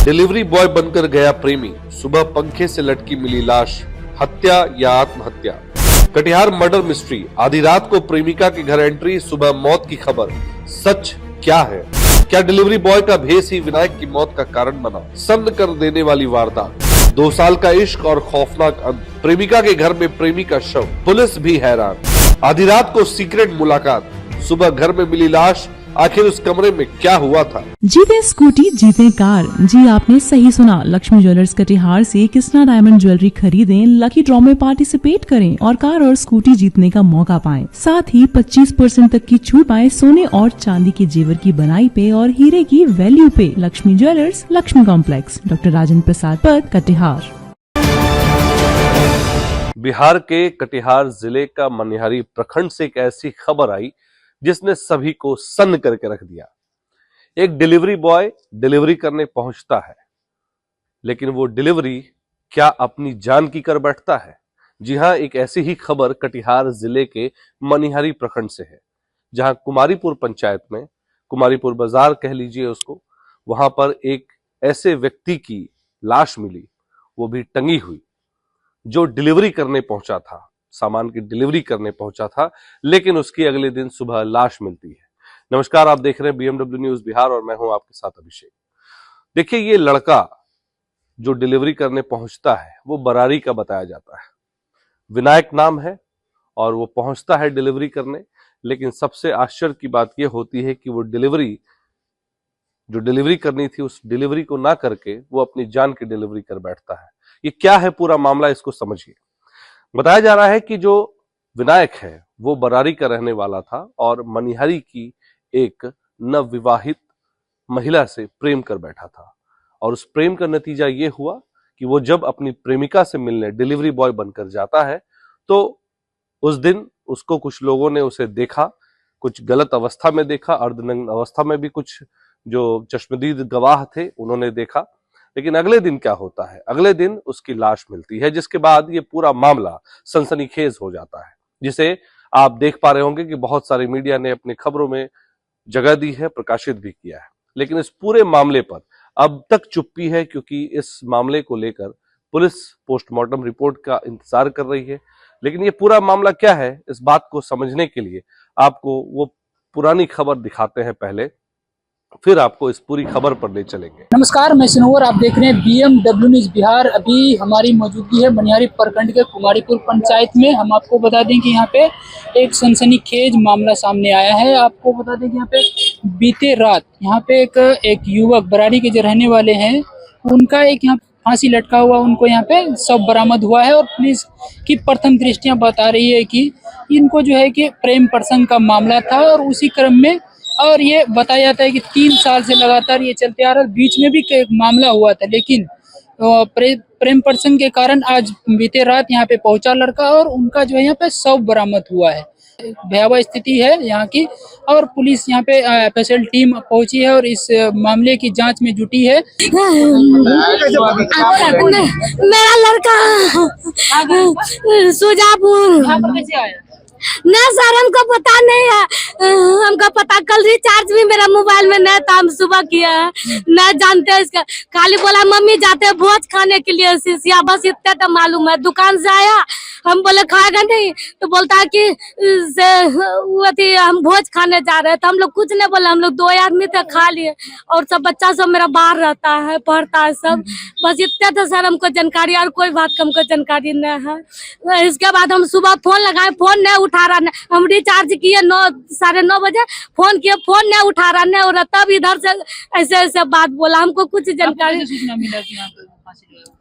Delivery boy बनकर गया प्रेमी, सुबह पंखे से लटकी मिली लाश, हत्या या आत्महत्या। कटिहार मर्डर मिस्ट्री, आधी रात को प्रेमिका के घर एंट्री, सुबह मौत की खबर। सच क्या है? क्या डिलीवरी बॉय का भेष ही विनायक की मौत का कारण बना? सन्न कर देने वाली वारदात, 2 साल का इश्क और खौफनाक अंत, प्रेमिका के घर में प्रेमी का शव, पुलिस भी हैरान। आधी रात को सीक्रेट मुलाकात, सुबह घर में मिली लाश, आखिर उस कमरे में क्या हुआ था? जीते स्कूटी जीते कार। जी आपने सही सुना, लक्ष्मी ज्वेलर्स कटिहार से कृष्णा डायमंड ज्वेलरी खरीदें, लकी ड्रॉ में पार्टिसिपेट करें और कार और स्कूटी जीतने का मौका पाएं। साथ ही 25% तक की छूट पाएं सोने और चांदी के जेवर की बनाई पे और हीरे की वैल्यू पे। Lakshmi jewellers, Lakshmi complex, doctor Rajendra Prasad Path, Katihar. Bihar के कटिहार जिले का मनिहारी प्रखंड से एक ऐसी खबर आई जिसने सभी को सन्न करके रख दिया। एक डिलीवरी बॉय डिलीवरी करने पहुंचता है, लेकिन वो डिलीवरी क्या अपनी जान की कर बैठता है? जी हां, एक ऐसी ही खबर कटिहार जिले के मनिहारी प्रखंड से है, जहां कुमारीपुर पंचायत में, कुमारीपुर बाजार कह लीजिए उसको, वहां पर एक ऐसे व्यक्ति की लाश मिली, वो भी टंगी हुई, जो डिलीवरी करने पहुंचा था, सामान की डिलीवरी करने पहुंचा था, लेकिन उसकी अगले दिन सुबह लाश मिलती है। नमस्कार, आप देख रहे हैं बीएमडब्ल्यू न्यूज बिहार और मैं हूं आपके साथ अभिषेक। देखिए, ये लड़का जो डिलीवरी करने पहुंचता है वो बरारी का बताया जाता है, विनायक नाम है, और वो पहुंचता है डिलीवरी करने। लेकिन सबसे आश्चर्य की बात यह होती है कि वो जो डिलीवरी करनी थी, उस डिलीवरी को ना करके वो अपनी जान की डिलीवरी कर बैठता है। ये क्या है पूरा मामला, इसको समझिए। बताया जा रहा है कि जो विनायक है वो बरारी का रहने वाला था और मनिहारी की एक नवविवाहित महिला से प्रेम कर बैठा था, और उस प्रेम का नतीजा ये हुआ कि वो जब अपनी प्रेमिका से मिलने डिलीवरी बॉय बनकर जाता है, तो उस दिन उसको कुछ लोगों ने उसे देखा, कुछ गलत अवस्था में देखा, अर्धनग्न अवस्था में भी कुछ जो चश्मदीद गवाह थे उन्होंने देखा। लेकिन अगले दिन क्या होता है? अगले दिन उसकी लाश मिलती है, जिसके बाद ये पूरा मामला सनसनीखेज हो जाता है, जिसे आप देख पा रहे होंगे कि बहुत सारे मीडिया ने अपनी खबरों में जगह दी है, प्रकाशित भी किया है। लेकिन इस पूरे मामले पर अब तक चुप्पी है, क्योंकि इस मामले को लेकर पुलिस पोस्टमार्टम रिपोर्ट का इंतजार कर रही है। लेकिन ये पूरा मामला क्या है, इस बात को समझने के लिए आपको वो पुरानी खबर दिखाते हैं पहले, फिर आपको इस पूरी खबर पर ले चलेंगे। नमस्कार, मैं सिनोवर, आप देख रहे हैं बीएमडब्ल्यू न्यूज बिहार। अभी हमारी मौजूदगी है मनिहारी प्रखंड के कुमारीपुर पंचायत में। हम आपको बता दें कि यहाँ पे एक सनसनीखेज मामला सामने आया है। आपको बता दें कि यहाँ पे बीते रात यहाँ पे एक युवक बरारी के जो रहने वाले हैं, उनका एक यहाँ फांसी लटका हुआ, उनको यहाँ पे शव बरामद हुआ है। और पुलिस की प्रथम दृष्टियां बता रही है कि इनको जो है कि प्रेम प्रसंग का मामला था, और उसी क्रम में और ये बताया जाता है कि 3 साल से लगातार ये चलते आ रहा है। बीच में भी एक मामला हुआ था, लेकिन प्रेम प्रसंग के कारण आज बीते रात यहाँ पे पहुंचा लड़का, और उनका जो है यहाँ पे शव बरामद हुआ है। भयावह स्थिति है यहाँ की, और पुलिस यहाँ पे स्पेशल टीम पहुंची है और इस मामले की जांच में जुटी है। मेरा लड़का सुजापुर ना सर, हमको पता नहीं है। हमको पता, कल रिचार्ज भी मेरा मोबाइल में नहीं था, हम सुबह किया है, न जानते हैं इसका। खाली बोला मम्मी जाते हैं भोज खाने के लिए सिसिया, बस इतना तो मालूम है। दुकान से आया, हम बोले खाएगा नहीं, तो बोलता है कि हम भोज खाने जा रहे हैं। तो हम लोग कुछ नहीं बोले, हम लोग 2 आदमी थे, खा लिए। और सब बच्चा सब मेरा बाहर रहता है, पढ़ता है सब, बस इतना तो सर हमको जानकारी, और कोई बात हमको जानकारी नहीं है। इसके बाद हम सुबह फोन लगाए, फोन नहीं उठा रहा। हम रिचार्ज किए 9-9:30 बजे, फोन किए, फोन नहीं उठा रहा नहीं, और तब इधर से ऐसे ऐसे बात बोला। हमको कुछ जानकारी।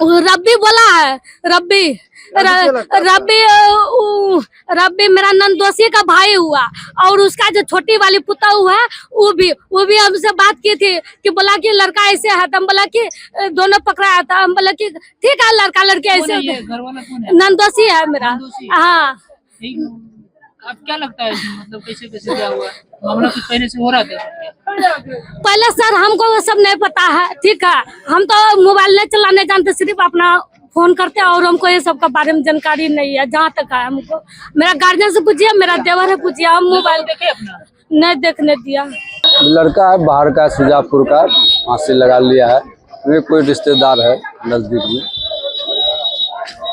रब्बी बोला है, रब्बी मेरा नंदोसी का भाई हुआ, और उसका जो छोटी वाली पुता हुआ है वो भी हमसे बात की थी कि बोला कि लड़का ऐसे है। तो हम बोला कि दोनों पकड़ा था। हम बोला कि ठीक है, लड़का लड़के ऐसे नंदोसी है मेरा। हाँ, अब क्या लगता है, मतलब कैसे क्या हुआ? मामला कुछ पहले से हो रहा था? पहले सर हमको वो सब नहीं पता है, ठीक है। हम तो मोबाइल नहीं चलाने जानते, सिर्फ अपना फोन करते हैं, और हमको ये सब के बारे में जानकारी नहीं है। जहाँ तक है हमको, मेरा गार्जियन से पूछिए, मेरा देवर है पूछिए, हम मोबाइल देखे अपना नहीं देखने दिया। लड़का है बाहर का, सुजापुर का, फांसी लगा लिया है। मेरे कोई रिश्तेदार है नजदीक में।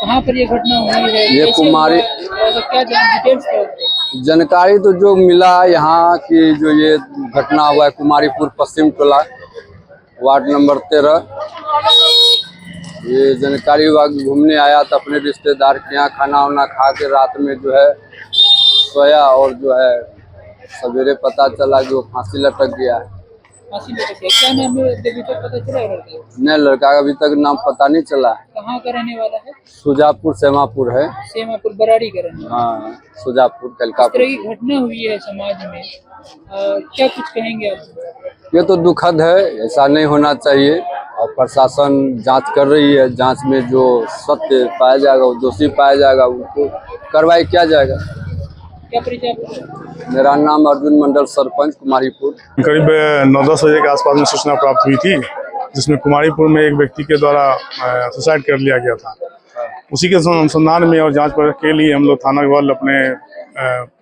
कहाँ पर ये घटना हुई है? ये कैसे कुमारी- हुआ है? थोड़ा सा क्या डिटेल्स क्या होती है? जानकारी तो जो मिला यहाँ की, जो ये घटना हुआ है कुमारीपुर पश्चिम टोला वार्ड नंबर 13। ये जानकारी हुआ कि घूमने आया था अपने रिश्तेदार के यहाँ, खाना वाना खा के रात में जो है सोया, और जो है सवेरे पता चला कि वो फांसी लटक गया है। फांसी लटक गया। क्या नाम है अभी तक पता चला है लड़के का? नहीं, लड़का का अभी तक नाम पता नहीं चला है। कहाँ का रहने वाला है? सुजापुर सेमापुर है। सेमापुर बराड़ी का रहने वाला। हाँ, सुजापुर इस तरह कलकापुर। की घटना हुई है समाज में, क्या कुछ कहेंगे आप? ये तो दुखद है, ऐसा नहीं होना चाहिए, और प्रशासन जांच कर रही है। जांच में जो सत्य पाया जाएगा, वो दोषी पाया जाएगा, उनको कार्रवाई किया जाएगा। क्या परिचय आपका? मेरा नाम अर्जुन मंडल, सरपंच कुमारीपुर। करीब 9-10 बजे के आसपास में सूचना प्राप्त हुई थी, जिसमें कुमारीपुर में एक व्यक्ति के द्वारा सुसाइड कर लिया गया था। उसी के अनुसंधान में और जांच परख के लिए हम लोग थाना केवल अपने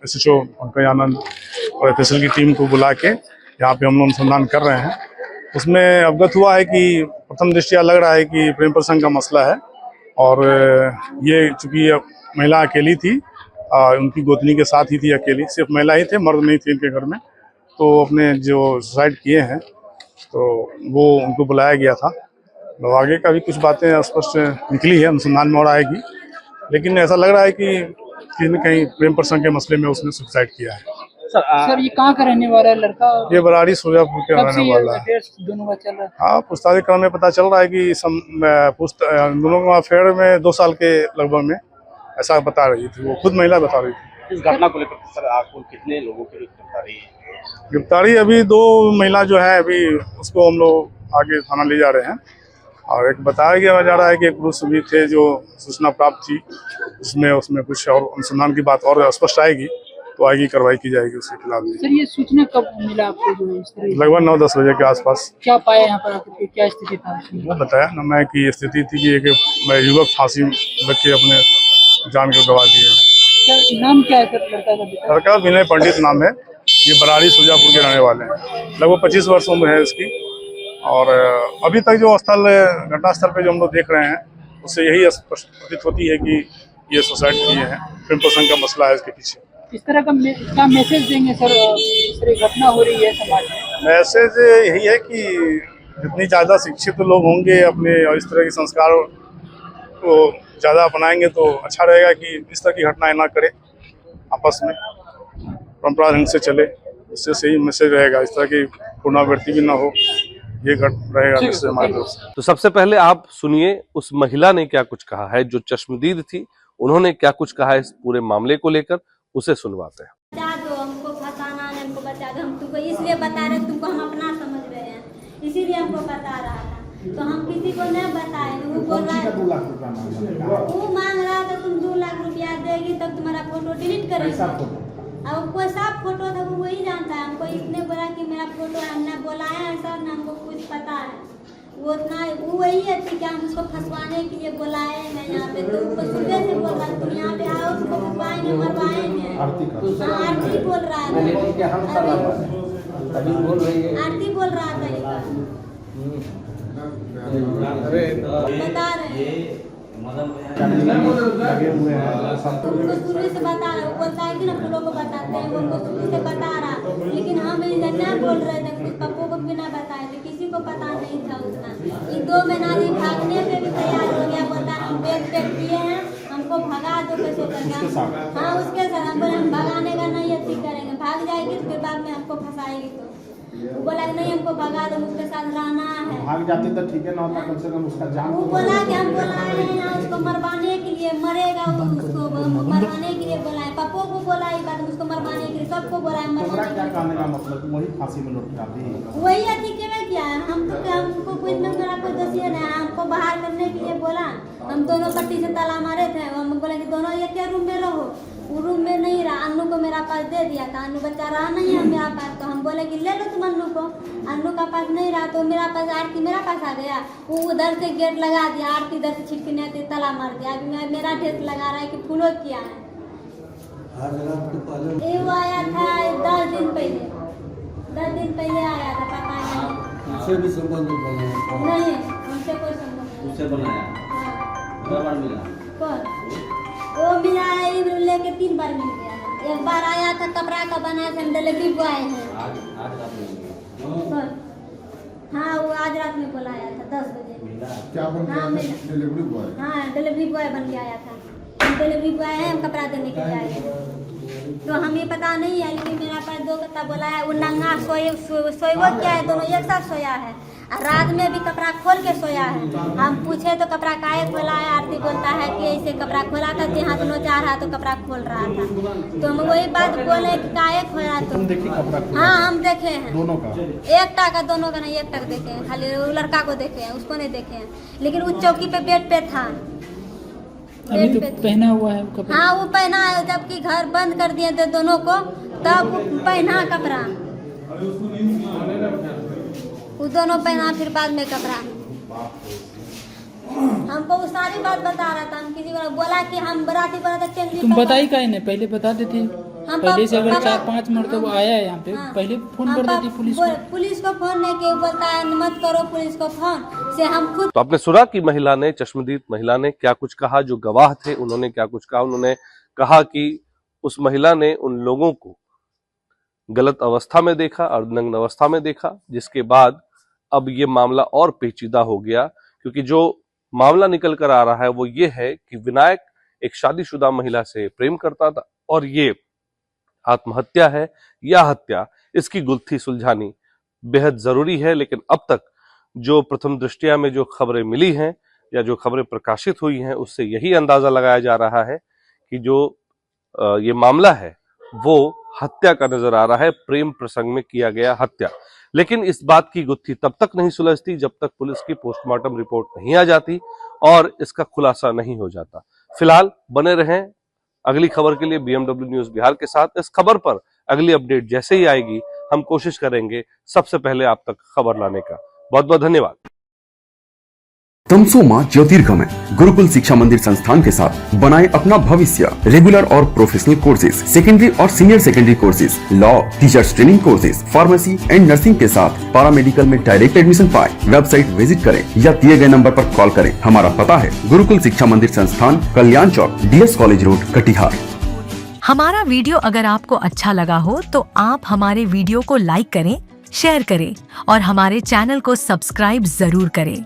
SHO पंकज आनंद और FSL की टीम को बुला के यहाँ पे हम लोग अनुसंधान कर रहे हैं। उसमें अवगत हुआ है कि प्रथम दृष्टया लग रहा है कि प्रेम प्रसंग का मसला है, और ये चूँकि महिला अकेली थी, उनकी गोतनी के साथ ही थी, अकेली, सिर्फ महिला ही थे, मर्द नहीं थे इनके घर में। तो अपने जो सुसाइड किए हैं तो वो उनको बुलाया गया था। तो आगे का भी कुछ बातें स्पष्ट निकली है, अनुसंधान में और आएगी, लेकिन ऐसा लग रहा है कि कहीं न कहीं प्रेम प्रसंग के मसले में उसने सुसाइड किया है। सर ये कहाँ का रहने वाला है लड़का? ये बराड़ी सुजापुर के कब से रहने ये वाला है। affairs दोनों का चल रहा है? हाँ, पूछताछ क्रम में पता चल रहा है कि दोनों का अफेयर में 2 साल के लगभग में, ऐसा बता रही थी, वो खुद महिला बता रही थी। इस घटना को लेकर सर आपको कितने लोगों की गिरफ्तारी है? गिरफ्तारी अभी 2 महिला जो है, अभी उसको हम लोग आगे थाना ले जा रहे हैं, और एक बताया जा रहा है कि एक पुरुष भी थे जो सूचना प्राप्त थी, उसमें कुछ और अनुसंधान की बात और स्पष्ट आएगी तो आगे कार्रवाई की जाएगी उसके खिलाफ भी। सर ये सूचना कब मिला आपको जो है इस तरह? लगभग 9-10 बजे के आसपास। क्या पाया यहाँ पर आकर के, क्या स्थिति था उसमें? वो बताया ना मैं कि स्थिति थी कि एक युवक फांसी लग के अपने जान को गवा दिए। क्या नाम क्या है सर लड़का का? लड़का विनय पंडित नाम है, ये बराड़ी सुजापुर के रहने वाले हैं, लगभग 25 वर्ष उम्र है इसकी। और अभी तक जो घटनास्थल पे जो हम लोग देख रहे हैं, उससे यही प्रतीत होती है कि ये सुसाइड किए हैं, प्रेम प्रसंग का मसला है इसके पीछे। इस तरह का क्या मैसेज देंगे सर, इस तरह घटना हो रही है समाज में? मैसेज यही है कि जितनी ज़्यादा शिक्षित लोग होंगे अपने और इस तरह के संस्कार को ज़्यादा अपनाएंगे तो अच्छा रहेगा कि इस तरह की घटनाएं ना करें, आपस में परंपरा ढंग से चले, इससे सही मैसेज रहेगा। इस तरह की पुनरावृत्ति भी ना हो, ये रहेगा मैसेज हमारे तरफ से। तो सबसे पहले आप सुनिए उस महिला ने क्या कुछ कहा है, जो चश्मदीद थी, उन्होंने क्या कुछ कहा है इस पूरे मामले को लेकर, उसे सुनवाते हैं। बता दो हमको, फसाना है हमको, बता दो, हम तुमको इसलिए बता रहे, तुमको हम अपना समझ रहे हैं, इसीलिए हमको बता रहा था, तो हम किसी को नहीं बताए। वो बोल रहा है, वो मांग रहा था तुम 2 लाख रुपया देगी तब तुम्हारा फोटो डिलीट करेंगे। अब कोई साफ फोटो था, वो वही जानता है। हमको इसने बोला कि मेरा फोटो है, हमने बुलाया है सर, ना हमको कुछ पता है। वो इतना वो वही है कि हम उसको फंसवाने के लिए बुलाए हैं यहाँ पे, तो उसको सुबह से बोल रहा है तुम यहाँ पे आओ, उसको फंसवाएंगे, मरवाएंगे। आरती बोल रहा है, आरती बोल रहा था ये बता रहे हैं, उनको शुरू से बता रहा है। वो बोलता है कि ना लोगों को बताते हैं, वो उनको शुरू से बता रहा, लेकिन हम इतना बोल रहे थे, कुछ पप्पू को भी ना बताए थे, किसी को पता नहीं था उतना। ये 2 महीना जी भागने पे भी तैयार हो गया, बोलता है हम बेच किए हैं, हमको भगा दो कैसे करना। हाँ उसके साथ हम बोले हम भगाने का नहीं अच्छी करेंगे, भाग जाएगी उसके बाद में हमको फंसाएगी। तो वो बोला कि नहीं हमको भगा दो, उसके साथ रहना है। भाग जाती तो ठीक है ना होता, कम से कम उसका जान। वो बोला कि हम बुलाए हैं यहाँ उसको मरवाने के लिए, मरेगा वो, उसको मरवाने के लिए बुलाए। पप्पो को बोला ये बात, उसको मरवाने के लिए, सबको बोला है मरवाने के लिए। क्या कहने का मतलब, वही फांसी में लौट जाती वही अति केवे किया है, हम तो हमको कोई मेरा कोई दोषी नहीं है। हमको बाहर करने के लिए बोला, हम दोनों पट्टी से ताला मारे थे, हम बोले कि दोनों एक ही रूम में रहो। वो रूम में नहीं रहा, अन्नू को मेरा पास दे दिया था, अन्नू बच्चा रहा नहीं है मेरा पास, तो हम बोले कि ले लो तुम अन्नू को। अन्नू का पास नहीं रहा तो मेरा पास, आरती मेरा पास आ गया, वो उधर से गेट लगा दिया, आरती इधर से छिटकने आती ताला मार दिया। अभी मेरा ढेर लगा रहा है कि फूलो किया है। ये वो आया था 10 दिन पहले, 10 दिन पहले आया था, पता नहीं। भी संबंध नहीं से बनाया कितना बार मिला? कौन? वो मिला है, लेके 3 बार मिल गया है। एक बार आया था कपड़ा का बनाया था, डिलीवरी बॉय है। आज रात में कौन? हाँ वो आज रात में बुलाया था 10 बजे। क्या बन गया? हाँ मिला। Delivery boy. हाँ डिलीवरी बॉय बन के आया था। हम डिलीवरी बॉय है, हम कपड़ा देने के लिए आए हैं। तो हमें पता नहीं है, लेकिन मेरा पास 2 कट्टा बोला है। वो नंगा सोएबो क्या है, दोनों एक साथ सोया है। और रात में भी कपड़ा खोल के सोया है। हम पूछे तो कपड़ा काहे खोला है, आरती बोलता है कि ऐसे कपड़ा खोला था, कि हाथ नोचा रहा तो कपड़ा खोल रहा था। तो हम वही बात बोले कि काहे खोला। तुम देखी कपड़ा खोला? हाँ हम देखे हैं दोनों का? एकटा का, दोनों का नहीं, एकटा देखे हैं। खाली वो लड़का को देखे हैं, उसको नहीं देखे हैं। लेकिन वो चौकी पे बेड पे था। अभी तो पहना हुआ है कपड़ा। हाँ वो पहना है, जबकि घर बंद कर दिए थे दोनों को, तब वो पहना कपड़ा। वो दोनों पहना, फिर बाद में कपड़ा। हमको वो सारी बात बता रहा था। हम किसी को बोला कि हम बराती बोला था चेंज। तुम बताई काहे नहीं, पहले बता देती। पहले से अगर 4-5 मरतबा आया है यहाँ पे, हाँ। पहले फोन कर देती पुलिस को। पुलिस को फोन नहीं किया, बोलता है मत करो पुलिस को फोन, से हम खुद। तो आपने सुना कि महिला ने, चश्मदीद महिला ने क्या कुछ कहा, जो गवाह थे उन्होंने क्या कुछ कहा। उन्होंने कहा कि उस महिला ने उन लोगों को गलत अवस्था में देखा और नग्न अवस्था में देखा, जिसके बाद अब ये मामला और पेचीदा हो गया। क्योंकि जो मामला निकल कर आ रहा है वो ये है कि विनायक एक शादीशुदा महिला से प्रेम करता था और ये आत्महत्या है या हत्या, इसकी गुत्थी सुलझानी बेहद जरूरी है। लेकिन अब तक जो प्रथम दृष्टया में जो खबरें मिली हैं या जो खबरें प्रकाशित हुई हैं, उससे यही अंदाजा लगाया जा रहा है कि जो ये मामला है वो हत्या का नजर आ रहा है, प्रेम प्रसंग में किया गया हत्या। लेकिन इस बात की गुत्थी तब तक नहीं सुलझती जब तक पुलिस की पोस्टमार्टम रिपोर्ट नहीं आ जाती और इसका खुलासा नहीं हो जाता। फिलहाल बने रहें अगली खबर के लिए BMW न्यूज बिहार के साथ। इस खबर पर अगली अपडेट जैसे ही आएगी हम कोशिश करेंगे सबसे पहले आप तक खबर लाने का। बहुत बहुत धन्यवाद। तमसोमा ज्योतिर्गमय गुरुकुल शिक्षा मंदिर संस्थान के साथ बनाए अपना भविष्य। रेगुलर और प्रोफेशनल कोर्सेज, सेकेंडरी और senior secondary courses, law, teachers training courses, pharmacy and nursing के साथ पैरामेडिकल में डायरेक्ट एडमिशन पाए। वेबसाइट विजिट करें या दिए गए नंबर पर कॉल करें। हमारा पता है गुरुकुल शिक्षा मंदिर संस्थान, कल्याण चौक, DS कॉलेज रोड, कटिहार। हमारा वीडियो अगर आपको अच्छा लगा हो तो आप हमारे वीडियो को लाइक करें, शेयर करें और हमारे चैनल को सब्सक्राइब जरूर करें।